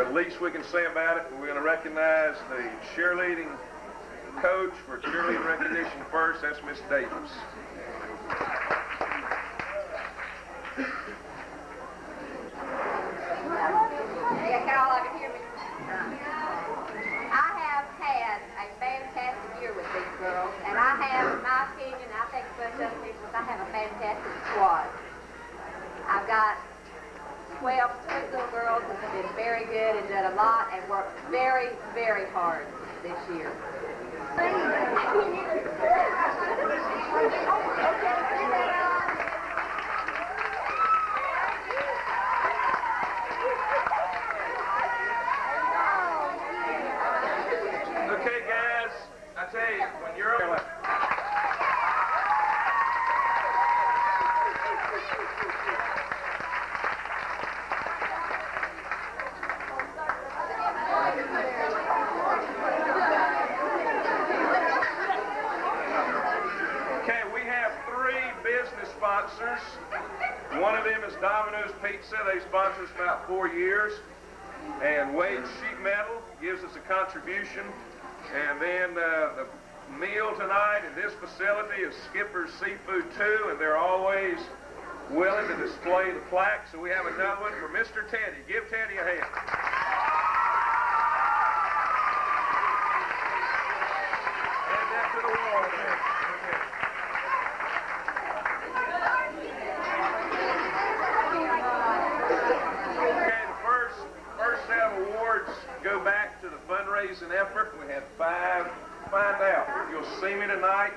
the least we can say about it. We're going to recognize the cheerleading coach for cheerleading recognition first. That's Miss Davis. And I have, in my opinion, I think most other people, I have a fantastic squad. I've got 12 sweet little girls that have been very good and done a lot and worked very, very hard this year. Okay, guys, I tell you, when you're sponsors. One of them is Domino's Pizza. They sponsor us about 4 years. And Wade Sheet Metal gives us a contribution. And then the meal tonight in this facility is Skipper's Seafood 2, and they're always willing to display the plaque. So we have another one for Mr. Teddy. Give Teddy a hand. And that to the wall there. Go back to the fundraising effort. We had 5. Find out. You'll see me tonight.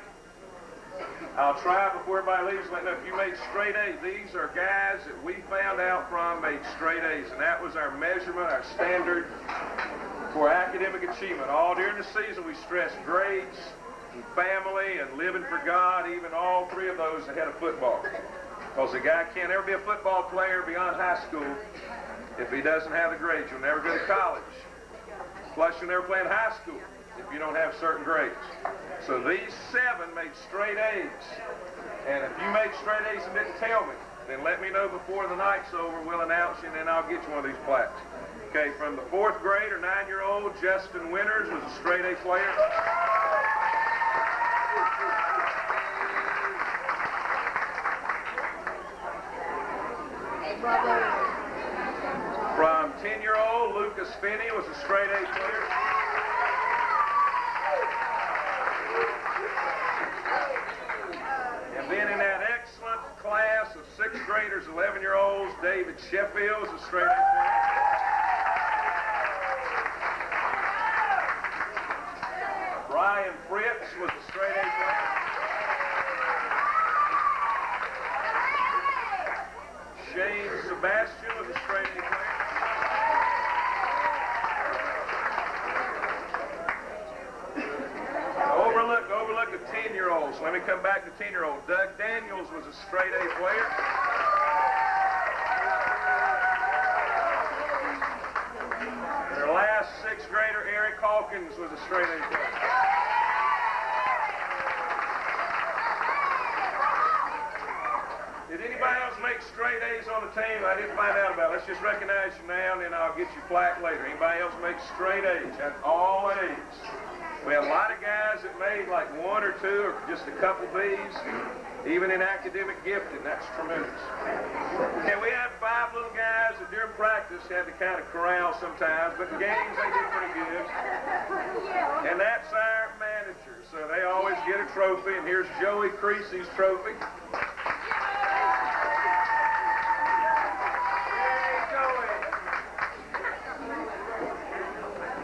I'll try before everybody leaves. Let me know if you made straight A's. These are guys that we found out from made straight A's, and that was our measurement, our standard for academic achievement. All during the season, we stressed grades and family and living for God. Even all 3 of those ahead of football, because a guy can't ever be a football player beyond high school if he doesn't have the grades. You'll never go to college. Plus, you'll never play in high school if you don't have certain grades. So these 7 made straight A's. And if you made straight A's and didn't tell me, then let me know before the night's over. We'll announce you, and then I'll get you one of these plaques. Okay, from the 4th grade, or 9-year-old, Justin Winters was a straight A player. From 10-year-old, Lucas Finney was a straight A player. And then in that excellent class of 6th graders, 11-year-olds, David Sheffield was a straight A player. Brian Fritz was a straight A player. Shane Sebastian was a straight A player. Overlook the 10-year-olds. Let me come back to 10-year-old. Doug Daniels was a straight A player. Their last 6th grader, Eric Hawkins, was a straight A player. Did anybody else make straight A's on the team? I didn't find out about it. Let's just recognize you now, and then I'll get you plaque later. Anybody else make straight A's? That's all A's. We had a lot of guys that made like 1 or 2 or just a couple B's, even in academic gifting. That's tremendous. Okay, we had 5 little guys that during practice had to kind of corral sometimes, but in games they did pretty good. And that's our manager, so they always get a trophy, and here's Joey Creasy's trophy.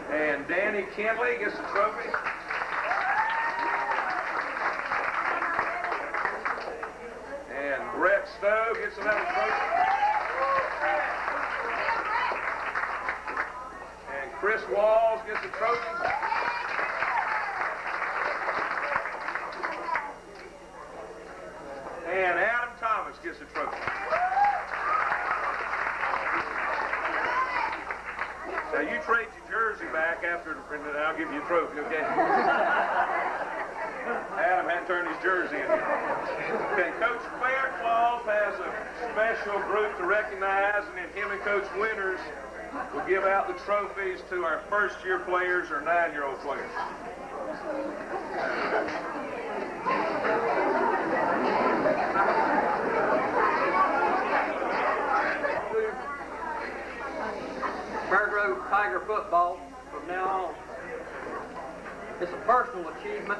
And Danny Kinley gets a trophy. And Brett Stowe gets another trophy. And Chris Walls gets a trophy. And Adam Thomas gets a trophy. Now you trade your jersey back after, and then I'll give you a trophy, okay? Adam hadn't turned his jersey in yet. Okay, Coach Faircloth has a special group to recognize, and then him and Coach Winters we'll give out the trophies to our first-year players or 9-year-old players. Fairgrove Tiger football from now on. It's a personal achievement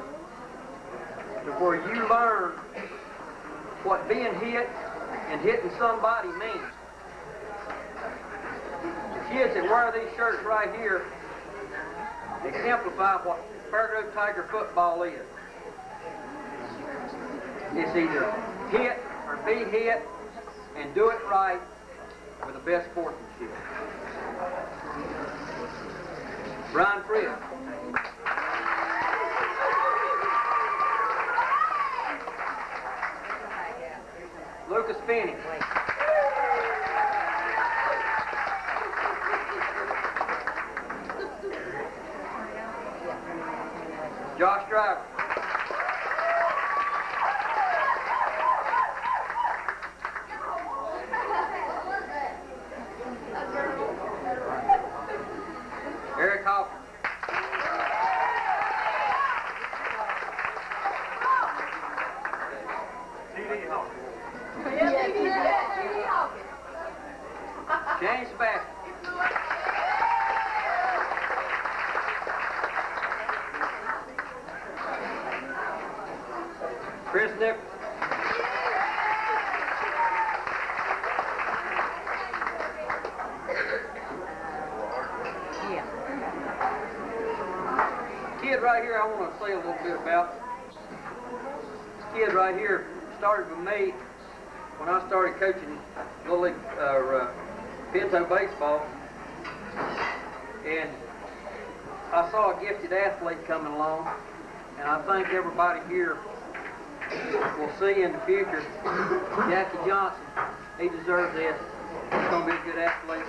to where you learn what being hit and hitting somebody means. The kids that wear these shirts right here exemplify what Fairgrove Tiger football is. It's either hit or be hit and do it right with the best sportsmanship. Brian Fritz. Lucas Finney. Josh Driver. Eric Hopper. James Sebastian. Chris Nichols. Kid right here I want to say a little bit about. This kid right here started with me when I started coaching Little League Pinto baseball, and I saw a gifted athlete coming along, and I think everybody here will see in the future Jackie Johnson. He deserves this. He's going to be a good athlete.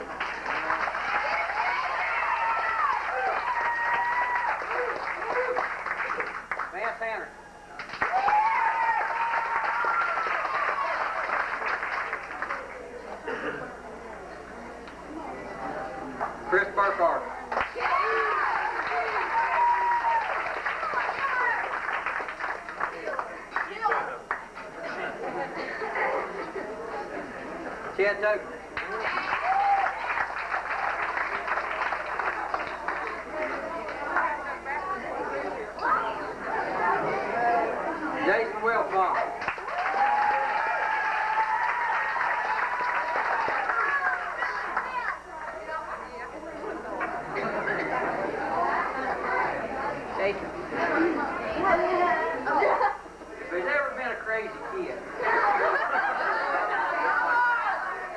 Vance Hanner. Chris Burkhardt. Chad Toker. Jason Wilfong. Jason. If there's ever been a crazy kid,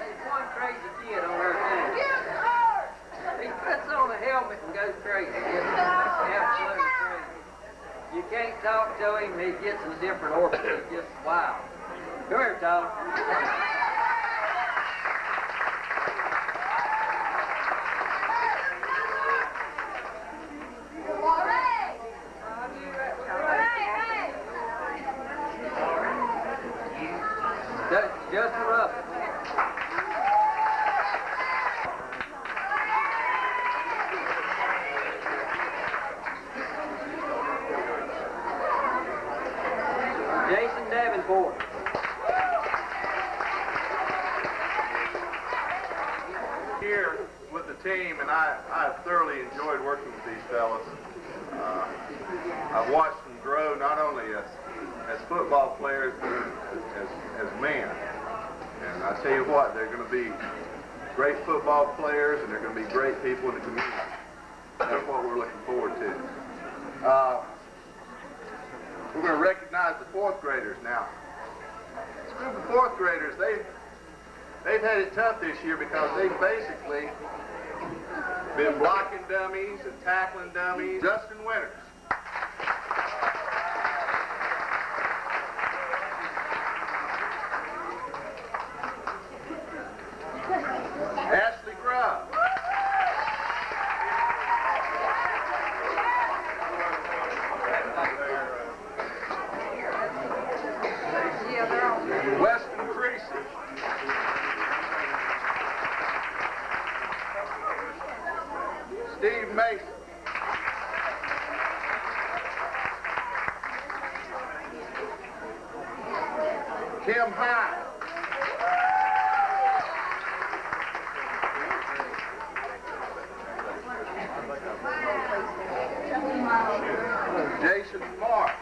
there's one crazy kid on our team. He puts on a helmet and goes crazy. Absolutely crazy. You can't talk to him, he gets in a different orbit. He's just wild. Come here, Tyler. Justin Russell. Jason Davenport. Here with the team, and I have thoroughly enjoyed working with these fellas. I've watched them grow not only as football players, but as men. And I tell you what, they're going to be great football players, and they're going to be great people in the community. That's what we're looking forward to. We're going to recognize the fourth graders now. This group of fourth graders, they've had it tough this year because they've basically been blocking dummies and tackling dummies. Justin Winters. Ashley Grubb. Weston Creasy. Kim High. Jason Marsh.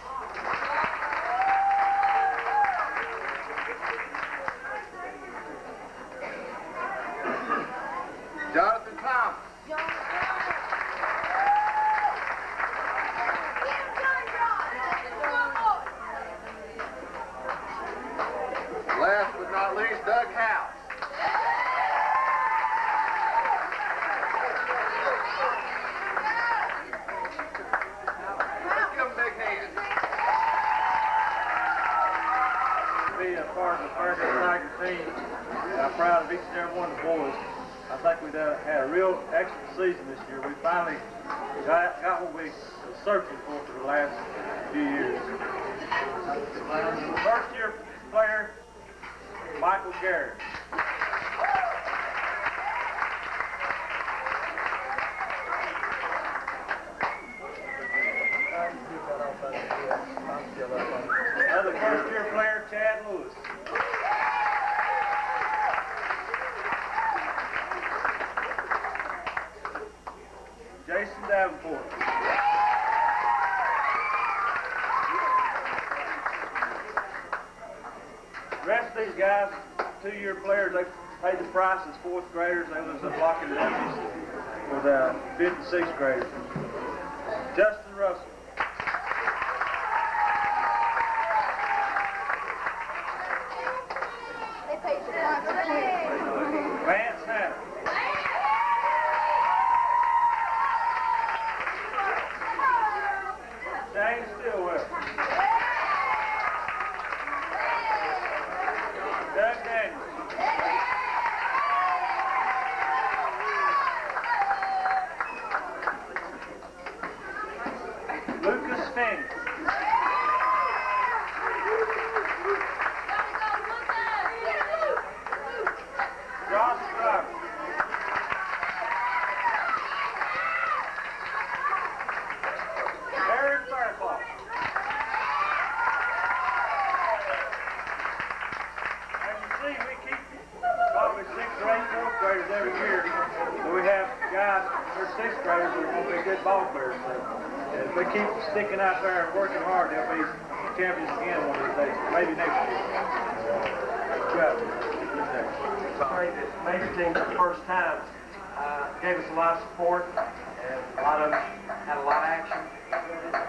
Jonathan Thomas. Last but not least, Doug House. Let's give him a big hand. Be a part of the Fairgate Tiger team. I'm proud of each and every one of the boys. I think we've had a real excellent season this year. We finally got what we were searching for the last few years. First year player, Michael Garrett. Another first year player, Chad Lewis. Jason Davenport. The rest of these guys, two-year players, they paid the price as fourth graders. They was blocking lefties for the fifth and sixth graders. Justin Russell. They paid the price for Vance Hannah. Shane Stillwell. Doug Daniels. Lucas Finn. Josh Driver. Aaron Fairclough. As you see, we keep probably 6 or 8 fourth graders every year. So we have guys, they're sixth graders that are going to be good ball players. So if they keep sticking out there and working hard, they'll be champions again one of these days, maybe next year. Good. Great that major team for the first time gave us a lot of support, and a lot of them had a lot of action.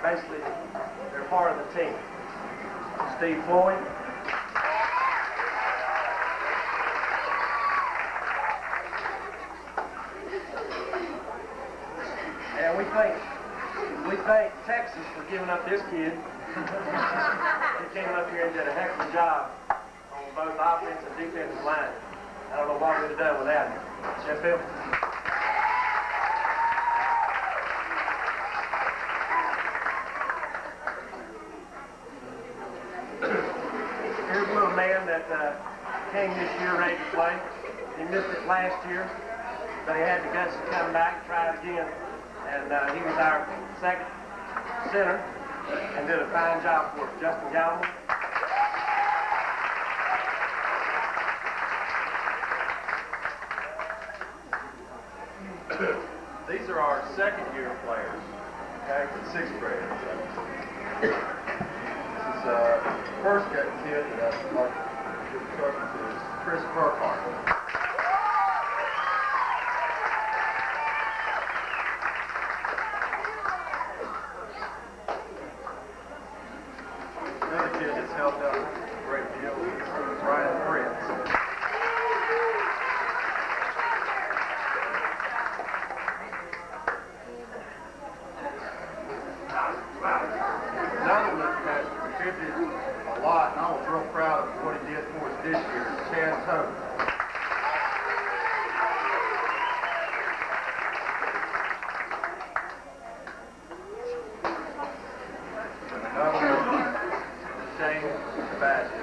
Basically, they're part of the team. Steve Floyd. And we thank Texas for giving up this kid. He came up here and did a heck of a job on both offense and defensive line. I don't know what we'd have done without him. Sheffield? Here's a little man that came this year ready to play. He missed it last year, but he had the guts to come back and try it again. And he was our second center and did a fine job for us. Justin Galloway. These are our second year players, okay, the sixth graders. This is first kid that I'd like to give instruction to is Chris Burkhart. Another kid that's helped out a great deal is Ryan Prince. Another one that contributed a lot, and I was real proud of what he did for us this year, is Chad Toad. Another one, Shane Sebastian.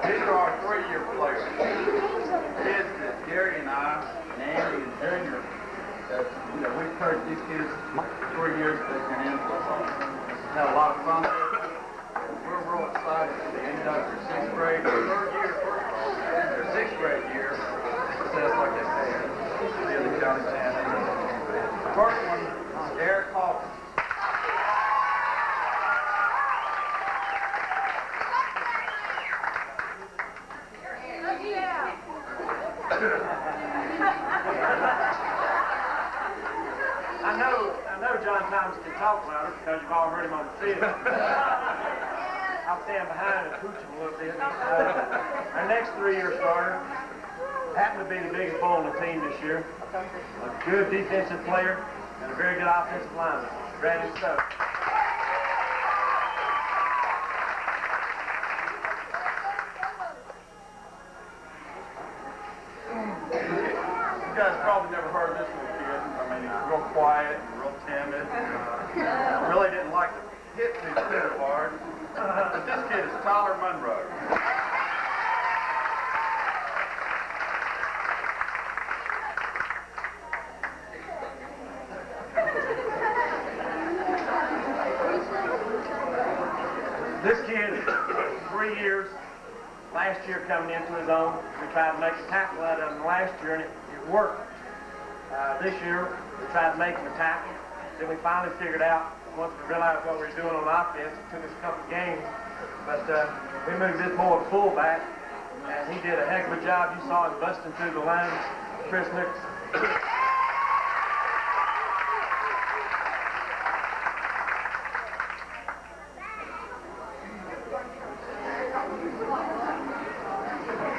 These are our 3-year players. junior, that, you know, we've coached these kids 3 years that they've been in football. We've had a lot of fun with them. We're real excited to induct their sixth grade, their sixth grade year, success like they had, Davidson County Champions. The first one is Eric Hawkins. I know John Thomas can talk louder because you've all heard him on the field. I'll stand behind and pooch him a little bit. Our next 3-year starter happened to be the biggest bull on the team this year. A good defensive player and a very good offensive lineman, Brandon Stokes. You guys probably never heard of this little kid. I mean, he's real quiet and real timid. Really didn't like to hit too hard. But this kid is Tyler Monroe. This kid, 3 years, last year coming into his own. We tried to make a tackle out of him last year, and it worked. This year, we tried to make him a tackle. Then we finally figured out, once we realized what we were doing on offense, it took us a couple of games. But we moved this boy to fullback, and he did a heck of a job. You saw him busting through the lines. Chris Nichols.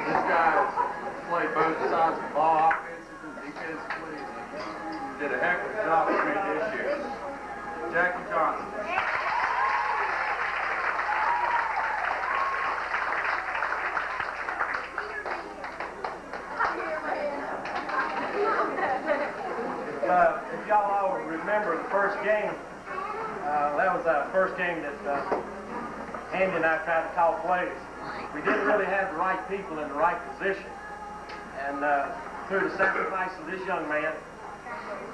This guy played both sides of the ball, offensively and defensively. He did a heck of a job for me this year. Jackie Johnson. If y'all all remember the first game, that was the first game that Andy and I tried to call plays. We didn't really have the right people in the right position. And through the sacrifice of this young man,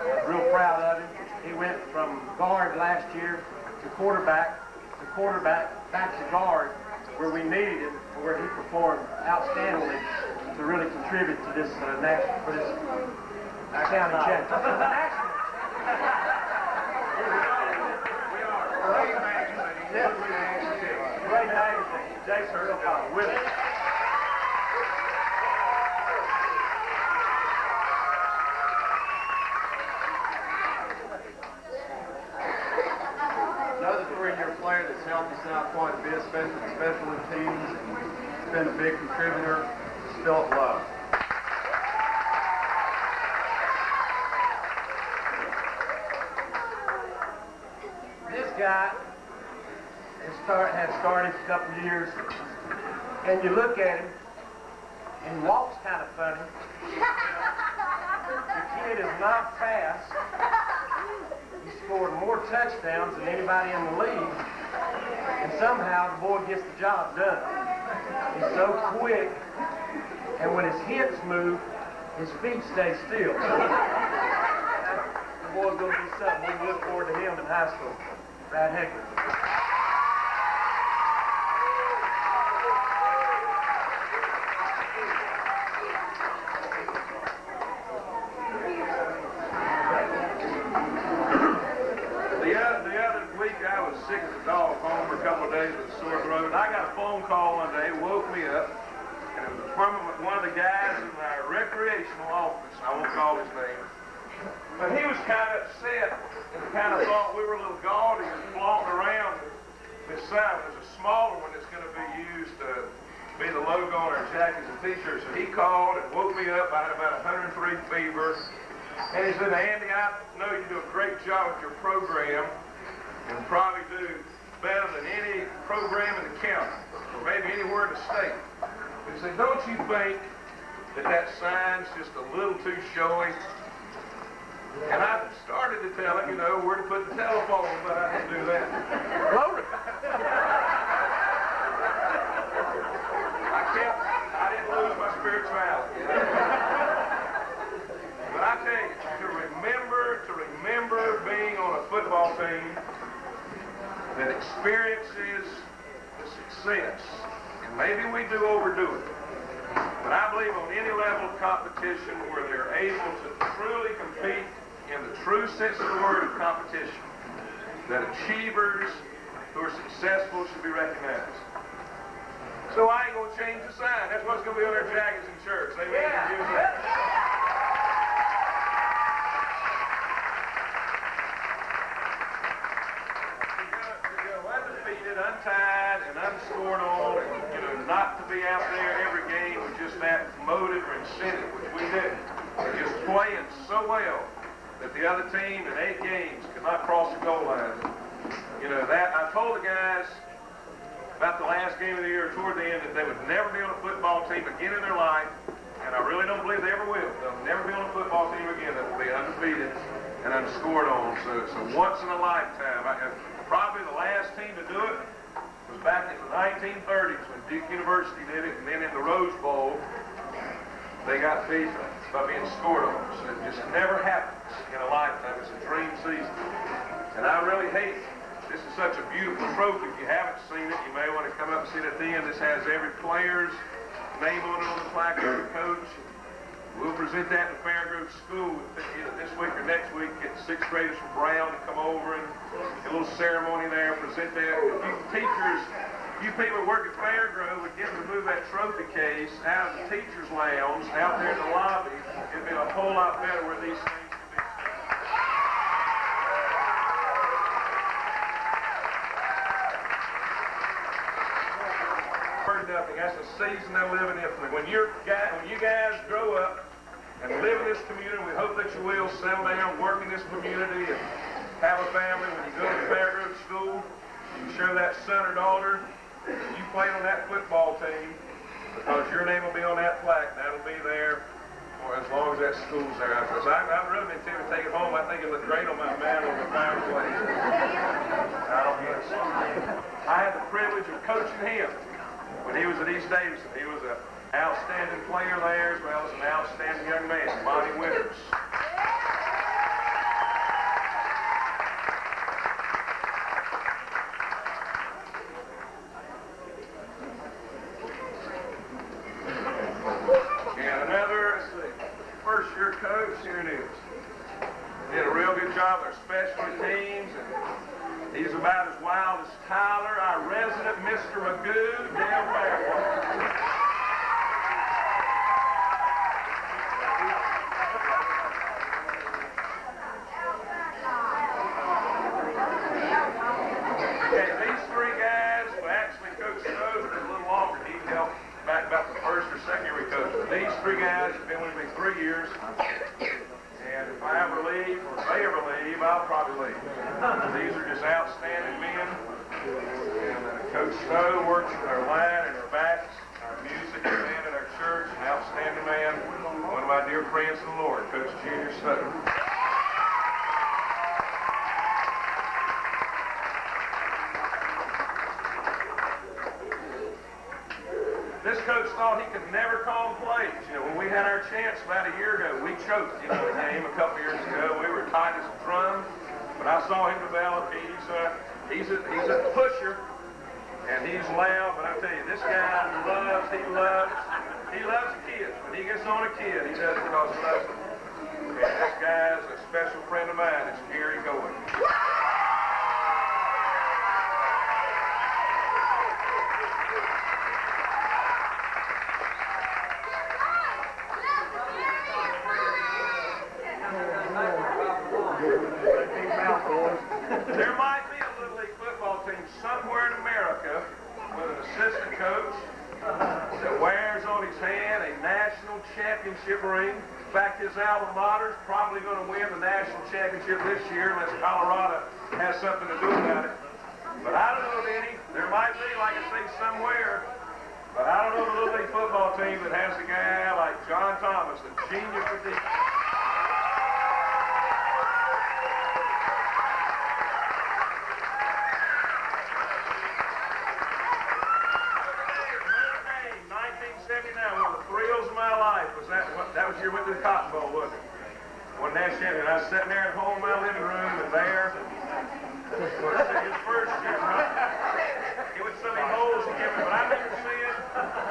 I'm real proud of him. He went from guard last year to quarterback, back to guard, where we needed him, where he performed outstandingly to really contribute to this county championship. Great magazine. Jason Wilcox with it. Another 3-year player that's helped us out quite a bit, especially in special teams. He's been a big contributor. Philip Love. This guy has started a couple of years, and you look at him, and he walks kind of funny. The kid is not fast. He scored more touchdowns than anybody in the league, and somehow the boy gets the job done. He's so quick, and when his hips move, his feet stay still. The boy's going to be something. We look forward to him in high school. Brad Heckler. The other week I was sick as a dog home for a couple of days with a sore throat. I got a phone call one day, woke me up, and it was from one of the guys in our recreational office. I won't call his name. But he was kind of upset and kind of thought we were a little gaudy and flaunting around this sign. There's a smaller one that's going to be used to be the logo on our jackets and t-shirts. So he called and woke me up. I had about 103 fever. And he said, Andy, I know you do a great job with your program and probably do better than any program in the county or maybe anywhere in the state. He said, don't you think that sign's just a little too showy? And I started to tell him, where to put the telephone, but I didn't do that. Glory! I didn't lose my spirituality. But I tell you, experience is the success. And maybe we do overdo it. But I believe on any level of competition where they're able to truly compete in the true sense of the word of competition, that achievers who are successful should be recognized. So I ain't going to change the sign. That's what's going to be on their jackets and shirts. They may use that. Undefeated, untied, and unscored on, and not to be out there every game with just that motive or incentive, which we didn't. We're just playing so well that the other team in 8 games could not cross the goal line. That I told the guys about the last game of the year toward the end that they would never be on a football team again in their life, and I really don't believe they ever will. They'll never be on a football team again that will be undefeated and unscored on. So it's a once in a lifetime. Probably the last team to do it was back in the 1930s when Duke University did it, and then in the Rose Bowl, they got beat by being scored on. So it just never happens in a lifetime. It's a dream season. And I really hate it. This is such a beautiful trophy. If you haven't seen it, you may want to come up and see it at the end. This has every player's name on it on the placard, every coach. We'll present that in Fairgrove School either this week or next week. Get 6th graders from Brown to come over and a little ceremony there, present that. If you people who work at Fairgrove would get to move that trophy case out of the teacher's lounge, out there in the lobby, it'd be a whole lot better where these things could be nothing. That's the season they're living in. When you guys grow up and live in this community, we hope that you will settle down, work in this community, and have a family. When you go to Fairgrove School, you show that son or daughter you played on that football team because your name will be on that plaque. That'll be there for as long as that school's there. Because I've really been tempted to take it home. I think it looked great on my mantle on the fireplace. I had the privilege of coaching him when he was at East Davison. He was an outstanding player there as well as an outstanding young man, Monty Winters. And another, first-year coach, here it is. Did a real good job with our specialty teams. And he's about as wild as Tyler, our resident Mr. Magoo, down there. Okay, these 3 guys, well, actually Coach Snow for a little longer. He helped back about the first or second year we coached. But these 3 guys have been with me 3 years. And if I ever leave, or if they ever leave, I'll probably leave. These are just outstanding men. And Coach Snow works with our line and our backs, our music band at our church, an outstanding man, one of my dear friends in the Lord, Coach Junior Snow. This coach thought he could never call plays. When we had our chance about a year ago, we choked, the game a couple years ago. We were tight as a drum, but I saw him develop. He's a pusher, and he's loud. But I tell you, this guy loves the kids. When he gets on a kid, he does it because he loves them. And this guy's a special friend of mine. It's Gary Goen. There might be a Little League football team somewhere in America with an assistant coach that wears on his hand a national championship ring. In fact, his alma mater is probably going to win the national championship this year unless Colorado has something to do about it. But I don't know of any. There might be, like I say, somewhere. But I don't know the Little League football team that has a guy like John Thomas, the genius of the... That was your went to the Cotton Bowl, wasn't it? One national champion. I was sitting there at home in my living room, and there, his first year. goals he gave me, but I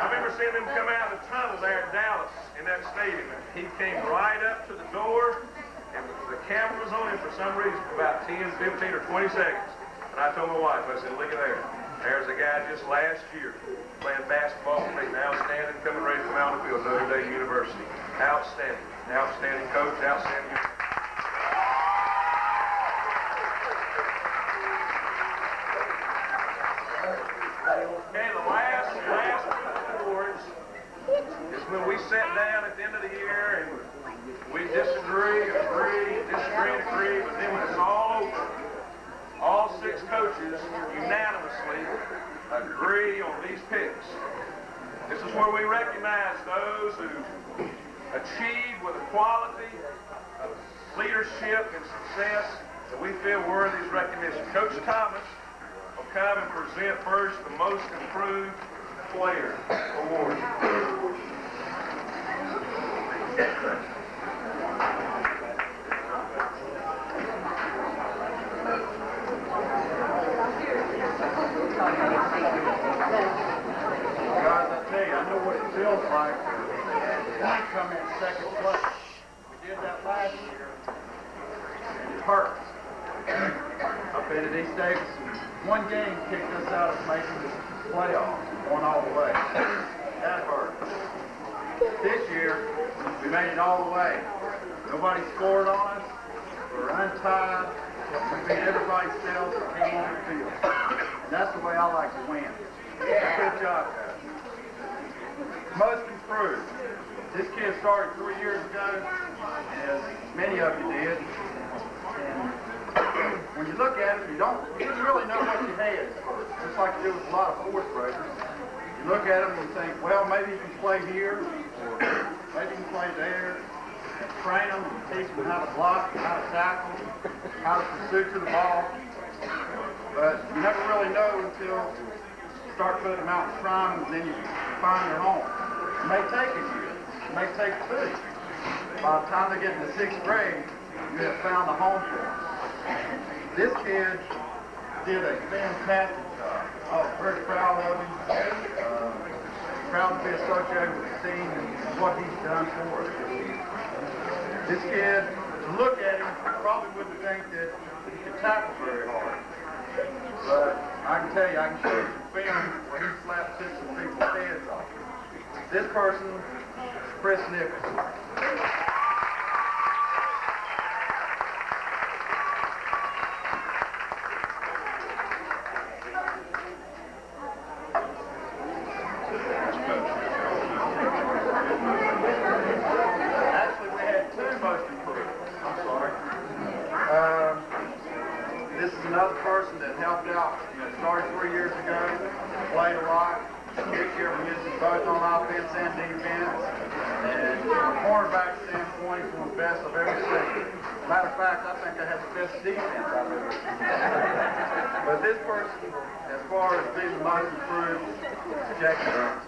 remember seeing him come out of the tunnel there in Dallas in that stadium. And he came right up to the door, and the camera was on him for some reason for about 10, 15, or 20 seconds. And I told my wife, I said, look at there. There's a guy just last year playing basketball for me, outstanding, coming ready from out of the field, Notre Dame University. Outstanding. Outstanding coach, outstanding. Okay, the last awards is when we sat down at the end of the year and we disagree, agree, but then when it's all over, all 6 coaches unanimously agree on these picks. This is where we recognize those who achieve with a quality of leadership and success that we feel worthy of recognition. Coach Thomas will come and present first the Most Improved Player Award. Guys, I tell you, I know what it feels like when we come in second place. We did that last year. It hurts. Up at East Davidson, one game kicked us out of making the playoffs, going all the way. That hurt. This year, we made it all the way. Nobody scored on us. We were untied. We beat everybody else that came on the field. And that's the way I like to win. Good job, guys. Most improved. This kid started 3 years ago, as many of you did. And when you look at him, you didn't really know what you had. Just like you do with a lot of 4th graders. You look at him and you think, well, maybe he can play here, or maybe he can play there. And train them and teach them how to block, how to tackle, how to pursue to the ball. But you never really know until you start putting them out in prime, and then you find your home. It may take a year. It may take 2. By the time they get in the 6th grade, you have found a home for them. This kid did a fantastic job. I was very proud of him. Proud to be associated with the team and what he's done for us. This kid, to look at him, probably wouldn't think that he could tackle very hard. But I can tell you, I can show you some film where he slapped 6 of people's heads off. This person, Chris Nicholson. Another person that helped out, started 3 years ago, played a lot. This year we used him both on offense and defense. And from a cornerback standpoint, he's one of the best I've ever seen. Matter of fact, I think I have the best defense I've ever seen. But this person, as far as being the most improved, is Jackie Johnson.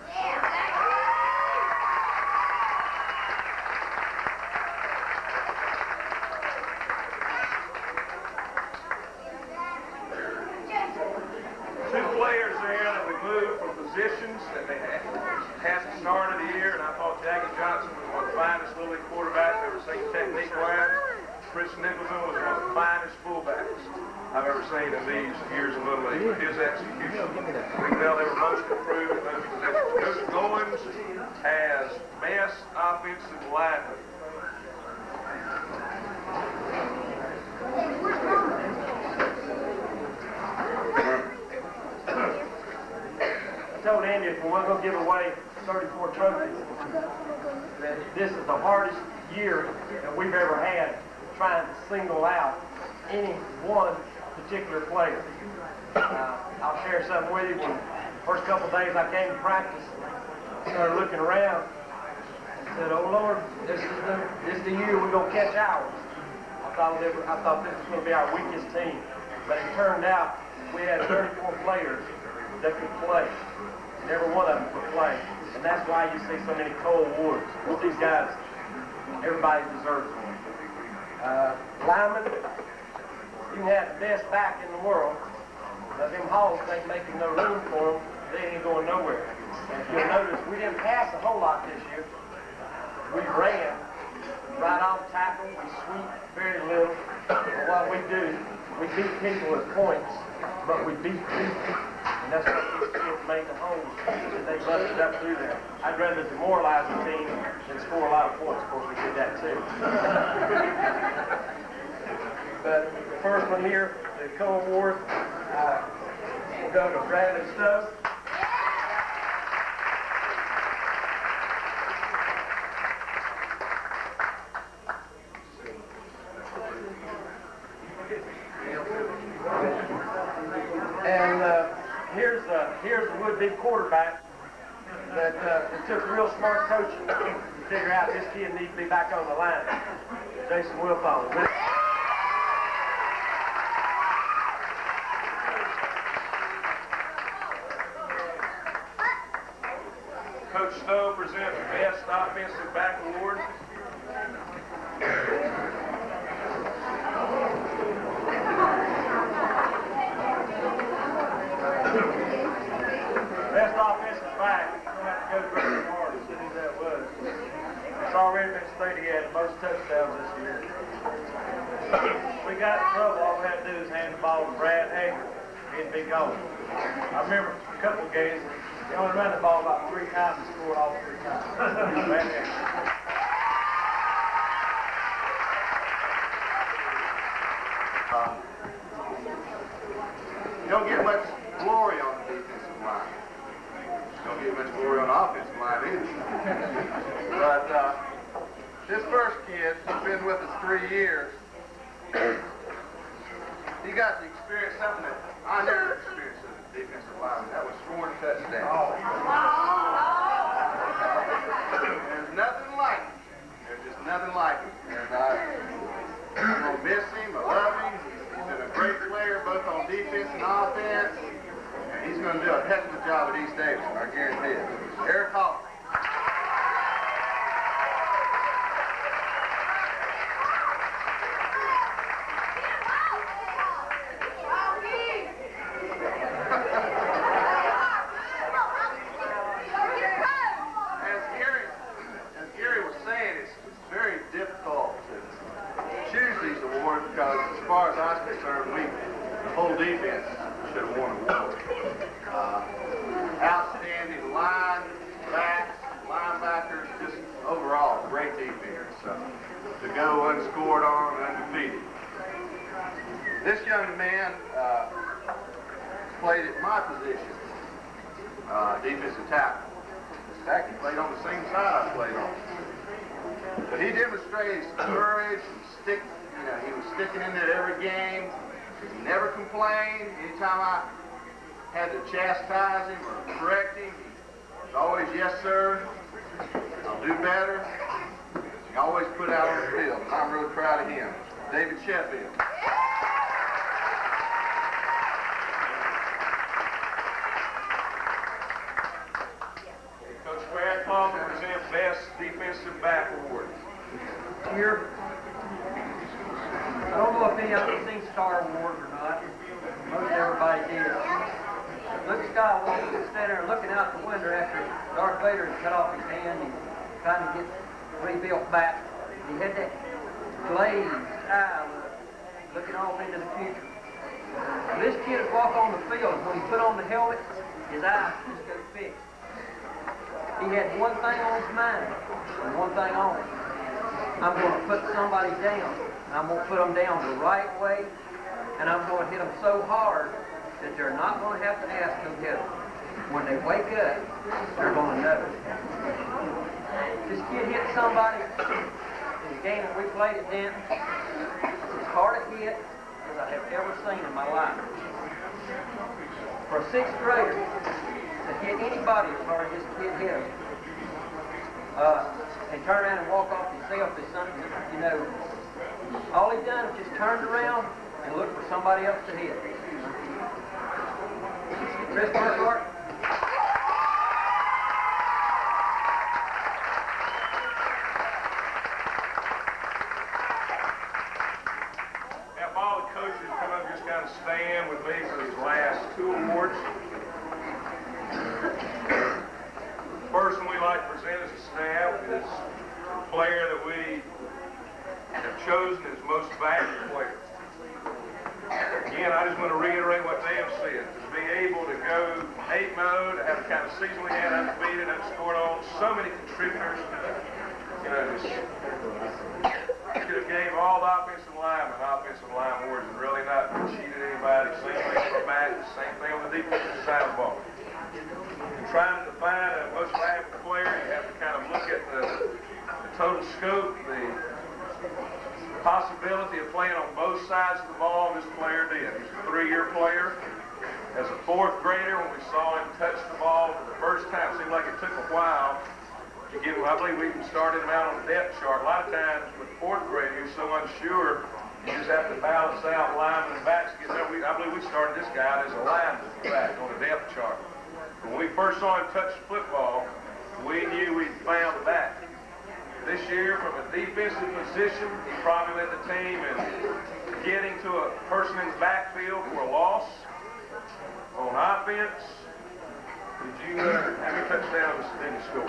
Positions that they had at the start of the year, and I thought Jackie Johnson was one of the finest Little League quarterbacks I've ever seen technique-wise. Chris Nicholson was one of the finest fullbacks I've ever seen in these years of Little League. With his execution, we felt they were most improved in those positions. Coach Goins has best offensive lineman. I told Andy if we weren't going to give away 34 trophies, that this is the hardest year that we've ever had trying to single out any one particular player. I'll share something with you. When the first couple of days I came to practice, I started looking around and said, oh Lord, this is the year we're going to catch ours. I thought this was going to be our weakest team. But it turned out we had 34 players that could play. Every one of them could play. And that's why you see so many cold awards. With these guys, everybody deserves one. Linemen, you can have the best back in the world, but them Hogs ain't making no room for them they ain't going nowhere. And if you'll notice, we didn't pass a whole lot this year. We ran right on tackle, we sweep very little. But what we do, we beat people with points, but we beat people. And that's what these kids made the home, and they busted up through there. I'd rather demoralize the team than score a lot of points. Of course, we did that too. But the first one here, the co-award, will go to Bradley Stowe. And here's the would-be quarterback that it took real smart coaching to figure out this kid needs to be back on the line. Jason Wilfong. Coach Stowe presents the Best Offensive Back Award. Best offensive back. You don't have to go very hard to see who that was. It's already been stated he had the most touchdowns this year. We got in trouble. All we had to do is hand the ball to Brad Hager. He'd be gone. I remember a couple games, he only ran the ball about 3 times and scored all 3 times. Brad Hager. You don't get much glory on the defensive line. You don't get much glory on the offensive line either. But this first kid, he's been with us 3 years. He got to experience something that I never experienced as a defensive lineman. That was scoring touchdowns. There's nothing like it. There's just nothing like it. And I'm going to miss him. I love him. He's been a great player both on defense and offense. And he's going to do a heck of a job at East Davidson, I guarantee it. Eric Hall. As Gary was saying, it's very difficult to choose these awards because as far as I was concerned, the whole defense should have won an award. Outstanding line, backs, linebackers, just overall great defense. So to go unscored on, undefeated. This young man played at my position, defensive tackle. In fact, he played on the same side I played on. But he demonstrated some courage and he was sticking in there every game. He never complained. Anytime I had to chastise him or correct him, he was always, yes, sir, I'll do better. He always put out on the field, and I'm really proud of him. David Sheffield. Coach Brad Palmer presents Best Defensive Back Award. Here, I don't know if any of you seen Star Wars or not. Most everybody did. Luke Skywalker was standing there looking out the window after Darth Vader had cut off his hand and trying to get rebuilt back. He had that glazed eye looking off into the future. This kid would walk on the field, when he put on the helmet, his eyes just go fixed. He had one thing on his mind, and one thing on it. I'm going to put somebody down. I'm going to put them down the right way, and I'm going to hit them so hard that they're not going to have to ask who hit them. When they wake up, they're going to know. This kid hit somebody in the game that we played at Denton. It's as hard a hit as I have ever seen in my life. For a 6th grader to hit anybody as hard as this kid hit him, and turn around and walk off himself is something that, you know, all he done is just turned around and looked for somebody else to hit. Chris Marquardt. Now, if all the coaches come up, just kind of stand with me for these last 2 awards. like to present as a staff is a player that we have chosen as most valuable player. Again, I just want to reiterate what Dan said. To be able to go 8-0, to have the kind of season we had, undefeated, unscored on, so many contributors. You know, just could have gave all the offensive linemen offensive line awards and really not cheated anybody. Same thing on the back, same thing on the defensive side of the ball. In trying to define a most valuable player, you have to kind of look at the total scope, the possibility of playing on both sides of the ball. This player did. He's a 3-year player. As a 4th grader, when we saw him touch the ball for the first time, it seemed like it took a while to get him. I believe we even started him out on the depth chart. A lot of times with 4th grade, he was so unsure, you just have to balance out linemen and backs to get there. I believe we started this guy out as a lineman back on the depth chart. When we first saw him touch the football, we knew we'd found the back. This year, from a defensive position, he probably led the team in getting to a person in the backfield for a loss. On offense, did you how many touchdowns did you score?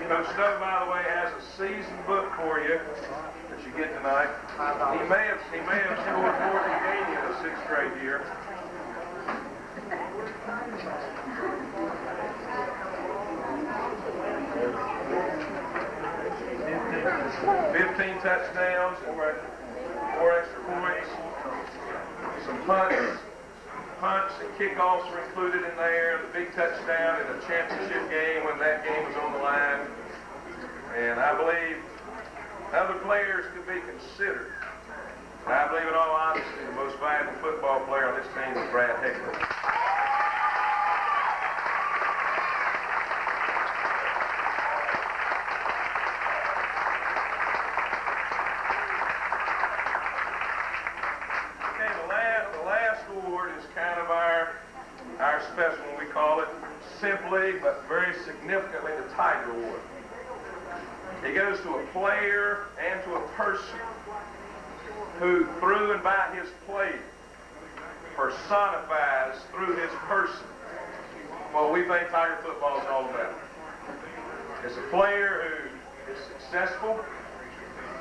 Coach Snow, by the way, has a season book for you that you get tonight. He may have scored more than he in a 6th grade year. 15 touchdowns, 4 extra points, some punts and kickoffs were included in there, the big touchdown in the championship game when that game was on the line. And I believe other players could be considered. And I believe in all honesty the most valuable football player on this team is Brad Heckler. Our special one, we call it simply but very significantly the Tiger Award. It goes to a player and to a person who, through and by his play, personifies through his person what we think Tiger football is all about. It's a player who is successful.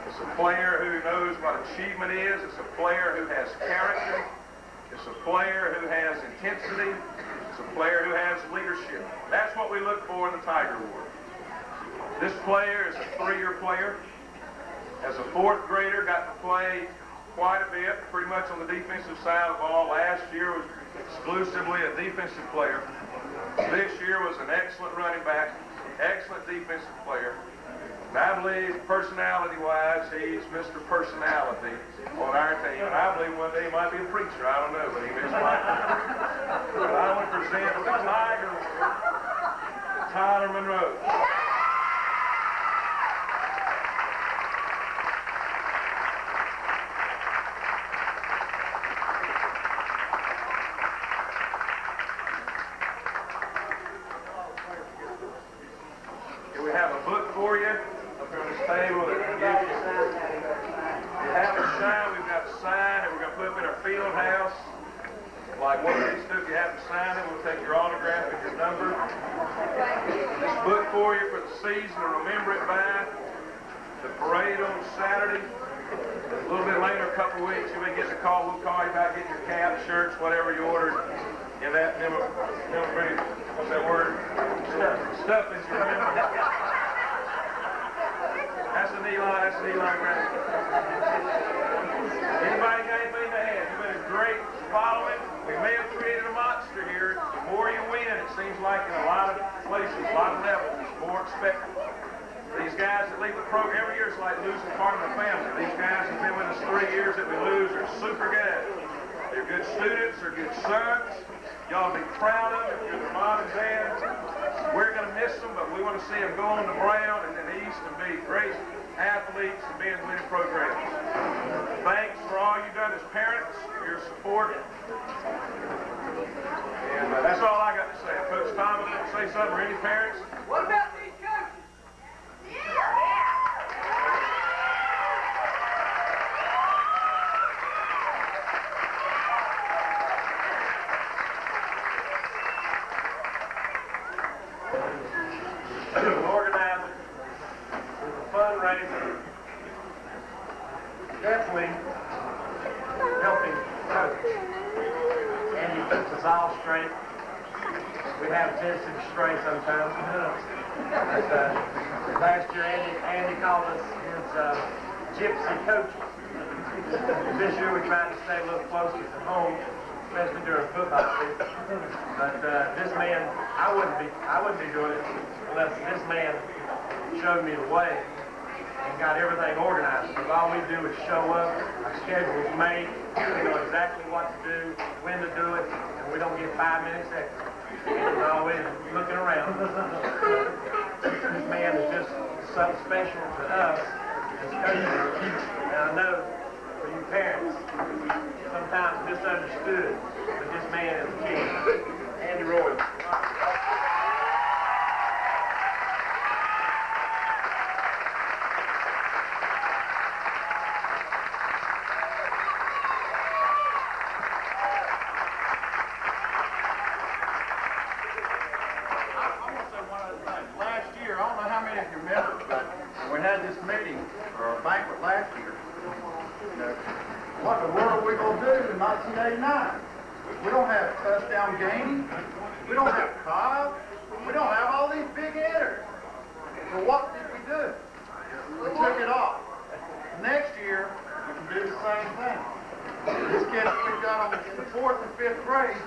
It's a player who knows what achievement is. It's a player who has character. It's a player who has intensity. It's a player who has leadership. That's what we look for in the Tiger Award. This player is a 3-year player. As a 4th grader, got to play quite a bit, pretty much on the defensive side of the ball. Last year was exclusively a defensive player. This year was an excellent running back, excellent defensive player. And I believe, personality-wise, he's Mr. Personality on our team. And I believe one day he might be a preacher. I don't know, but he is like that. But I want to present the Tiger to Tyler Monroe. Here we have a book for you. Table that gives you have a sign. We've got a sign that we're going to put up in our field house. Like one of these two, if you haven't signed it, we'll take your autograph and your number. This book for you for the season to remember it by. The parade on Saturday. A little bit later, a couple of weeks, you may get a call. We'll call you about getting your cap, shirts, whatever you ordered. In that what's that word? Stuff that you remember. That's an Eli grant. Anybody got anything to add? You've been a great following. We may have created a monster here. The more you win, it seems like in a lot of places, a lot of levels, it's more expected. These guys that leave the program, every year it's like losing part of the family. These guys have been with us 3 years that we lose are super guys. They're good students, they're good sons. Y'all be proud of them if you're their mom and dad. We're going to miss them, but we want to see them go on the Brown and then East and be great athletes and be in winning programs. Thanks for all you've done as parents, for your support. And that's all I got to say. Coach Thomas, want to say something, or any parents? What about these coaches? Lord fundraiser, definitely helping coach. Andy keeps us all straight. We have a tendency to stray sometimes. But, last year, Andy called us his gypsy coach. This year, we tried to stay a little closer to home, especially during football season. But this man, I wouldn't be doing it unless this man showed me the way and got everything organized. Because all we do is show up, our schedule's made, we know exactly what to do, when to do it, and we don't get 5 minutes extra. He's always looking around. This man is just something special to us as coaches. And I know for you parents, sometimes misunderstood, but this man is the king. Andy Roy. Banquet last year. What in the world are we going to do in 1989? We don't have touchdown games. We don't have Cobb. We don't have all these big hitters. So what did we do? We took it off. Next year, we can do the same thing. These kids we've got in the 4th and 5th grade,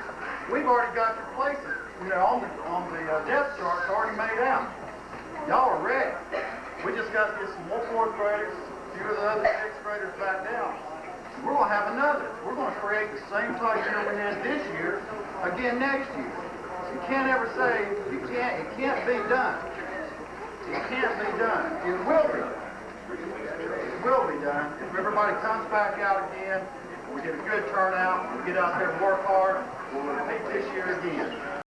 we've already got your places. On the depth chart, it's already made out. Y'all are ready. We just got to get some more 4th graders, a few of the other 6th graders back down. We're going to have another. We're going to create the same type year we had this year, again next year. You can't ever say, it can't be done. It can't be done. It will be done. It will be done. If everybody comes back out again, we get a good turnout, we get out there and work hard, we'll repeat this year again.